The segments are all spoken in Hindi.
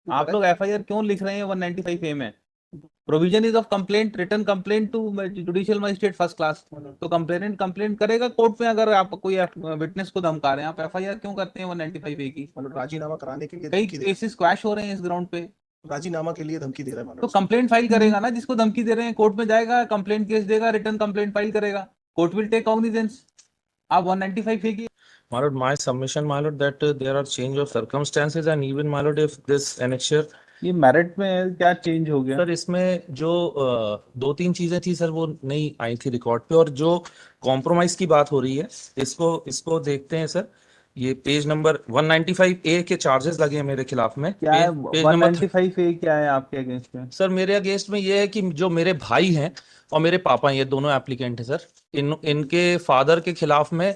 आप लोग एफआईआर क्यों लिख रहे हैं 195 ए में? Provision is of complaint, return complaint to judicial magistrate first class. तो कंप्लेनेंट कंप्लेंट करेगा कोर्ट में। अगर आप कोई विटनेस को धमका रहे हैं, आप एफआईआर क्यों करते हैं 195 ए की? मतलब राजीनामा कराने के लिए कई धमकी दे केसेस क्वैश हो रहे हैं इस ग्राउंड पे। राजीनामा के लिए धमकी दे रहा है तो मानव। कंप्लेंट फाइल करेगा ना, जिसको धमकी दे रहे हैं, कोर्ट में जाएगा, कंप्लेंट केस देगा, रिटर्न कंप्लेंट फाइल करेगा, कोर्ट विल टेक कॉग्निजेंस। आप 195 ए की My lord, my submission, my lord, that there are change of circumstances and even, my lord, if this annexure, ये मेरिट में क्या चेंज हो गया? सर इसमें जो दो तीन चीजें थी सर, वो नहीं आई थी रिकॉर्ड पे, और जो कॉम्प्रोमाइज की बात हो रही है, इसको इसको देखते हैं सर। ये पेज नंबर 195 ए के चार्जेस लगे हैं मेरे खिलाफ में। क्या है पेज नंबर 195 ए? क्या है आपके अगेंस्ट में? सर मेरे अगेंस्ट में ये है कि जो मेरे भाई हैं और मेरे पापा हैं, ये दोनों एप्लीकेंट हैं सर। इनके फादर के खिलाफ में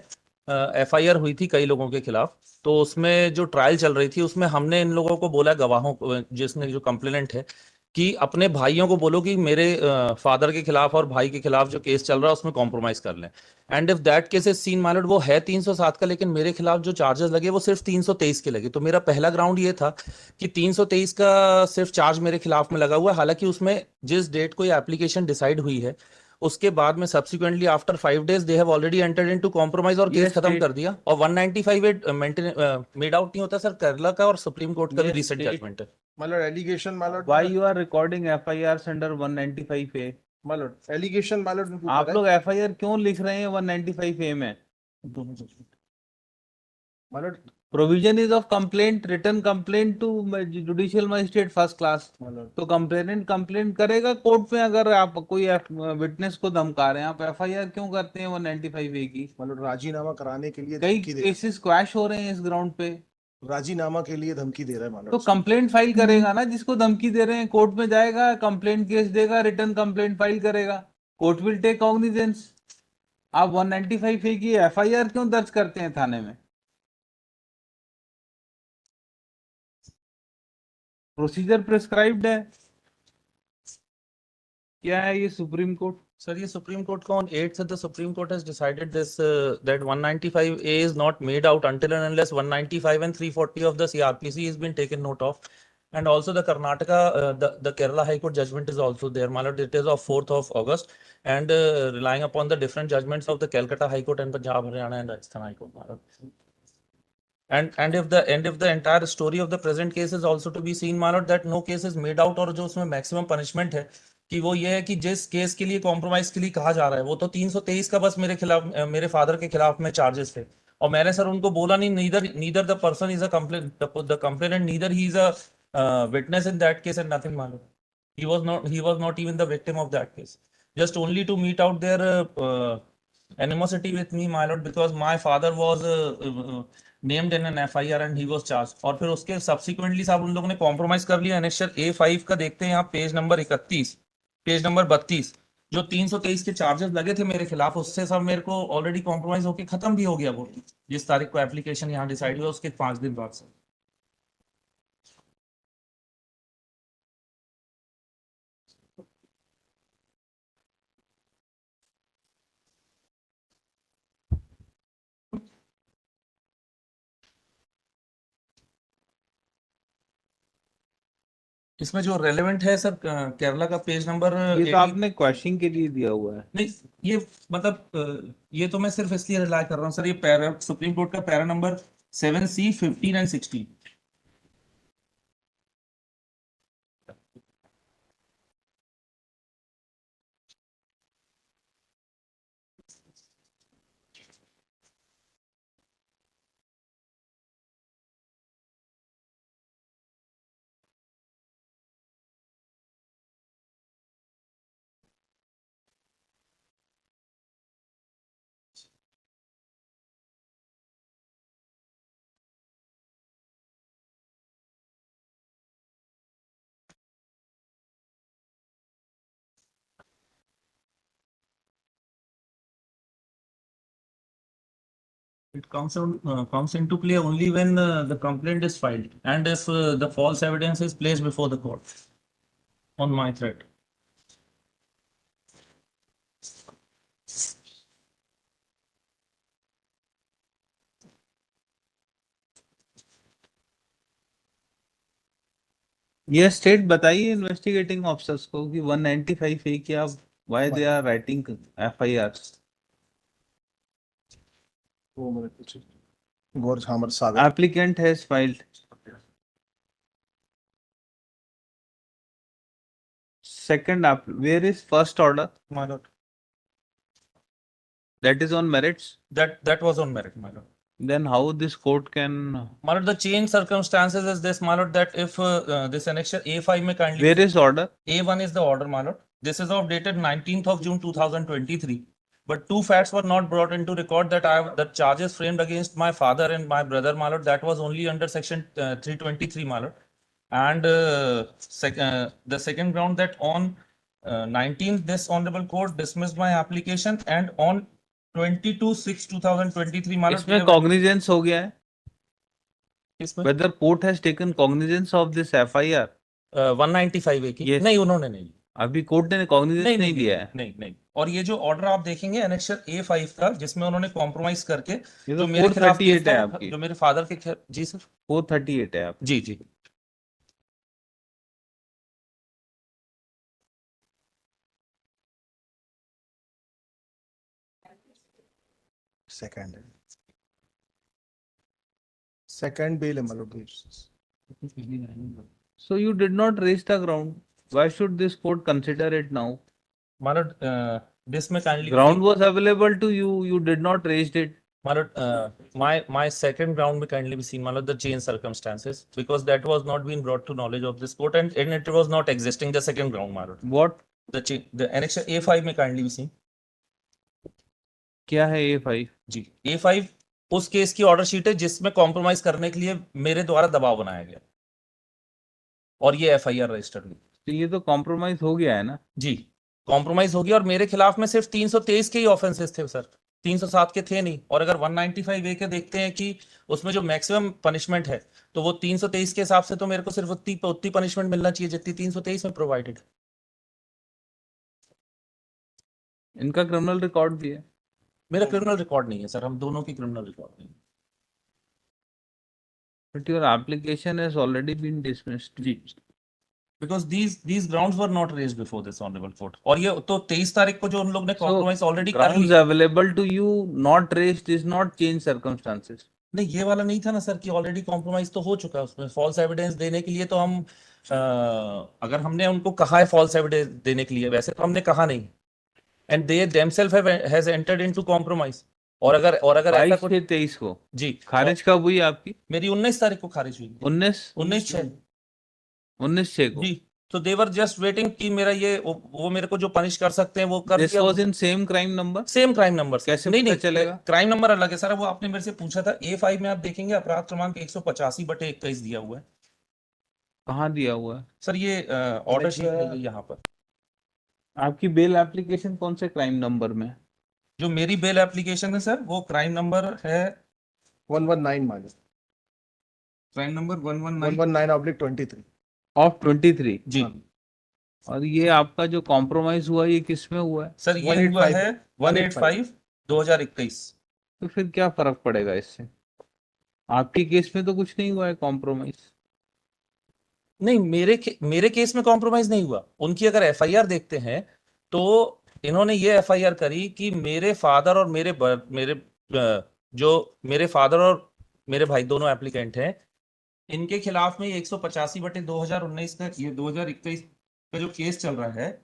एफआईआर हुई थी कई लोगों के खिलाफ। तो उसमें जो ट्रायल चल रही थी, उसमें हमने इन लोगों को बोला, गवाहों को, जिसने जो कंप्लेनेंट है, कि अपने भाइयों को बोलो कि मेरे फादर के खिलाफ और भाई के खिलाफ जो केस चल रहा है उसमें कॉम्प्रोमाइज कर लें। And if that case is seen mild, वो है 307 का, लेकिन मेरे खिलाफ जो चार्जेस लगे वो सिर्फ 323 के लगे। तो मेरा पहला ग्राउंड ये था कि 323 का सिर्फ चार्ज मेरे खिलाफ में लगा हुआ है। हालांकि उसमें जिस डेट को ये एप्लीकेशन डिसाइड हुई है, उसके बाद में subsequently after 5 days they have already entered into compromise और केस खत्म कर दिया। और 195 मेड आउट नहीं होता सर, केरला का और सुप्रीम कोर्ट का भी रिसेंट जजमेंट है। मतलब एलिगेशन मालूम। Why you are recording FIR under 195 A? मालूम एलिगेशन मालूम। आप लोग एफआईआर क्यों लिख रहे हैं 195 ए में? मालूम provision is of complaint, return complaint to judicial magistrate first class. तो कंप्लेनेंट कंप्लेंट करेगा कोर्ट में। अगर आप कोई विटनेस को धमका रहे हैं, आप एफआईआर क्यों करते हैं 195 ए की? मतलब राजीनामा कराने के लिए कई धमकी दे केसेस क्वैश हो रहे हैं इस ग्राउंड पे। राजीनामा के लिए धमकी दे रहा है मालूम। तो कंप्लेंट फाइल करेगा ना, जिसको धमकी दे रहे हैं, कोर्ट में जाएगा, कंप्लेंट केस देगा, रिटर्न कंप्लेंट फाइल करेगा, कोर्ट विल टेक कॉग्निजेंस। आप 195 ए की एफआईआर क्यों दर्ज करते हैं थाने में? प्रोसीजर प्रिस्क्राइब्ड है। क्या है ये सुप्रीम कोर्ट? सर ये सुप्रीम कोर्ट का on 8th the Supreme Court has decided this that 195A is not made out until and unless 195 and 340 of the CRPC has been taken note of. And also the Karnataka, the Kerala High Court judgment is also there. My lord, it is of 4th of August, and relying upon the different judgments of the Calcutta High Court and Punjab, Haryana and Rajasthan High Court. My lord. And if the entire story of the present case is also to be seen, my lord, that no case is made out, और जो उसमें मैक्सिमम पनिशमेंट है कि वो ये है कि जिस केस के लिए कॉम्प्रोमाइज के लिए कहा जा रहा है, वो तो 323 का बस मेरे खिलाफ, मेरे फादर के खिलाफ में चार्जेस थे। और मैंने सर उनको बोला नहीं, neither the person is a the complainant, neither he is a witness in that case and nothing मालूम। he was not even the victim of that case, just only to meet out their animosity with me, my lord, because my father was named in an FIR and he was charged। और फिर उसके सब्सिक्वेंटली साहब उन लोगों ने कॉम्प्रोमाइज कर लिया। एनेक्शर A5 का देखते हैं यहाँ, पेज नंबर 31, पेज नंबर 32, जो 323 के चार्जेस लगे थे मेरे खिलाफ, उससे सब मेरे को ऑलरेडी कॉम्प्रोमाइज होकर खत्म भी हो गया वो, जिस तारीख को एप्लीकेशन यहाँ डिसाइड हुआ उसके 5 दिन बाद से। इसमें जो रेलेवेंट है सर, केरला का पेज नंबर ये तो आपने क्वेश्चन के लिए दिया हुआ है। नहीं, ये मतलब ये तो मैं सिर्फ इसलिए रिलाई कर रहा हूँ सर, ये पैरा सुप्रीम कोर्ट का para number 7C 15 and 16। It comes into play only when the complaint is filed and if the false evidence is placed before the court on my threat. ये स्टेट बताइए इन्वेस्टिगेटिंग ऑफिसर्स को कि 195 ए क्या, why they are writing FIR. वो मेरे कुछ गौर हमर सागर Applicant has filed. Second app, where is first order? My lord. That is on merits. That was on merit, my lord. Then how this court can? My lord, the change circumstances is this, my lord, that if this annexure A5 may kindly. Where is order? A1 is the order, my lord. This is of dated 19th of June 2023. But two facts were not brought into record that the charges framed against my father and my brother, my lord, that was only under section 323, my lord. And the second ground that on 19th, this honorable court dismissed my application, and on 22/6/2023, my lord. इसमें cognizance हो गया है? इसमें? Whether court has taken cognizance of this FIR? 195A की? Yes. नहीं, उन्होंने नहीं। अभी कोर्ट ने cognizance नहीं लिया है। नहीं। और ये जो ऑर्डर आप देखेंगे एनेक्सर A5 का, जिसमें उन्होंने कॉम्प्रोमाइज करके ये तो जो मेरे खिलाफ 438 है आपकी। जो मेरे फादर के जी सर 438 है आप। जी। सेकंड बेल है मतलब So you did not raise the ground. Why should this court consider it now? My lord, this may kindly Ground was available to you. You did not raise it. My lord, my second ground may kindly be seen, my lord, the change circumstances, because that was not being brought to knowledge of this court, and it was not existing, the second ground, my lord. What? The annexure A5 may kindly be seen. क्या है A5? जी, A5 उस केस की ऑर्डर शीट है जिसमें कॉम्प्रोमाइज करने के लिए मेरे द्वारा दबाव बनाया गया, और ये FIR रजिस्टर्ड हुई। तो ये तो कॉम्प्रोमाइज हो गया है ना? जी, कॉम्प्रोमाइज हो गया, और मेरे खिलाफ में सिर्फ 323 के ही ऑफेंसेस थे सर, 307 के थे नहीं। और अगर 195A के देखते हैं कि उसमें जो मैक्सिमम पनिशमेंट है, तो वो 323 के हिसाब से तो मेरे को सिर्फ उतनी पनिशमेंट मिलना चाहिए जितनी 323 में प्रोवाइडेड। इनका क्रिमिनल रिकॉर्ड भी है। मेरा क्रिमिनल रिकॉर्ड नहीं है सर, हम दोनों की क्रिमिनल रिकॉर्ड नहीं है। But your application has already been dismissed. Ji, because these grounds were not raised before this honorable court, और ये तो 23 तारीख को जो उन लोग ने कॉम्प्रोमाइज ऑलरेडी कर Grounds लिया। available to you, not raised, is not change circumstances. नहीं, ये वाला नहीं था ना सर कि ऑलरेडी कॉम्प्रोमाइज तो हो चुका है उसमें। फॉल्स एविडेंस देने के लिए तो हम अगर हमने उनको कहा है फॉल्स एविडेंस देने के लिए, वैसे तो हमने कहा नहीं, and they themselves has entered into compromise. और अगर ऐसा कुछ 22 को जी खारिज कब हुई आपकी? मेरी 19 तारीख को खारिज हुई। 19/6 को। जी, तो दे वर जस्ट वेटिंग कि मेरा ये वो मेरे को जो पनिश कर सकते हैं वो कर This दिया। was in same crime number? Same crime number. कैसे नहीं पता चलेगा? क्राइम नंबर अलग है सर, वो आपने मेरे से पूछा था। A5 में आप देखेंगे अपराध क्रमांक 185/21 दिया हुआ है। कहाँ दिया हुआ है? सर ये ऑर्डर शीट है यहाँ पर। आपकी बेल एप्लीकेशन कौन से क्राइम नंबर में? जो मेरी बेल एप्लीकेशन है सर, वो क्राइम नंबर है 119 माइनस क्राइम नंबर 119/23 ऑफ 23 जी। और ये आपका जो कॉम्प्रोमाइज हुआ ये किस में हुआ है? सर ये हुआ है 185/2021। तो फिर क्या फर्क पड़ेगा इससे? आपके केस में तो कुछ नहीं हुआ है कॉम्प्रोमाइज। नहीं, मेरे केस में कॉम्प्रोमाइज नहीं हुआ। उनकी अगर FIR देखते हैं तो इन्होंने ये FIR करी कि मेरे फादर और मेरे फादर और मेरे भाई दोनों एप्लीकेंट हैं, इनके खिलाफ में 185/2019 का ये 2021 का जो केस चल रहा है,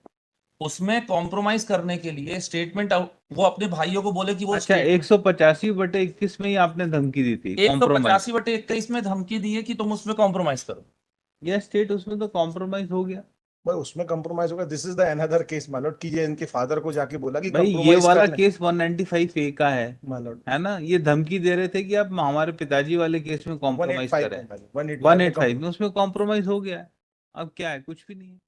उसमें कॉम्प्रोमाइज करने के लिए स्टेटमेंट वो अपने भाइयों को बोले कि वो अच्छा 185/21 में ही आपने धमकी दी थी? 185/21 में धमकी दी है कि तुम उसमें कॉम्प्रोमाइज करो। यह स्टेट उसमें तो कॉम्प्रोमाइज हो गया भाई, उसमें कंप्रोमाइज होगा। This is the another case मालूट कि ये इनके फादर को जाके बोला कि भाई ये वाला केस 195A का है मालूट, है ना? ये धमकी दे रहे थे कि आप हमारे पिताजी वाले केस में कॉम्प्रोमाइज करें। 185 185 में उसमें कॉम्प्रोमाइज हो गया है। अब क्या है? कुछ भी नहीं है।